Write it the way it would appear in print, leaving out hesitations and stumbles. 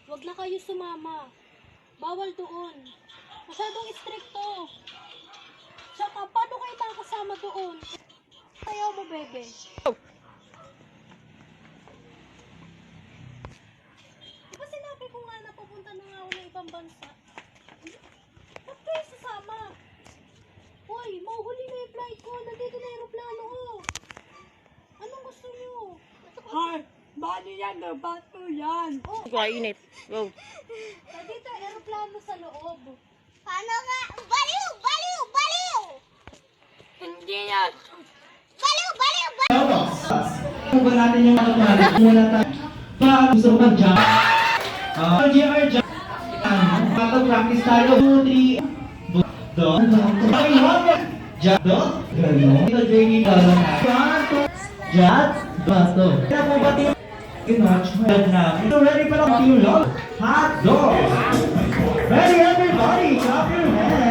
Huwag na kayo sumama. Bawal doon. Masyadong istrikto. Tsaka, paano kayo makakasama doon? Ayaw mo, bebe. Diba sinabi ko nga na pupunta na nga ako ng ibang bansa? Ba't kayo sasama? Hoy, mauhuli na yung flight ko. Nandito na yung aeroplano ko. Anong gusto niyo? Ay, bali yan, no? Bato yan. Oh, Kainit. Go. nandito yung aeroplano sa loob. Paano nga? Baliw! Baliw! Baliw! Hindi yan. Baliw! Baliw! Kung ba natin yung mga planet, muna tayo. Pag gusto mo mag-jump, GR jump. Practice tayo. 2, 3, doon. Okay, jump doon. Gano'n. Ito, Jamie, doon na. Jump, bato. Kaya po ba tingin? Kinatch mo yan namin. So, ready pa lang yung log. Hot dog. Ready, everybody. Clap your hands.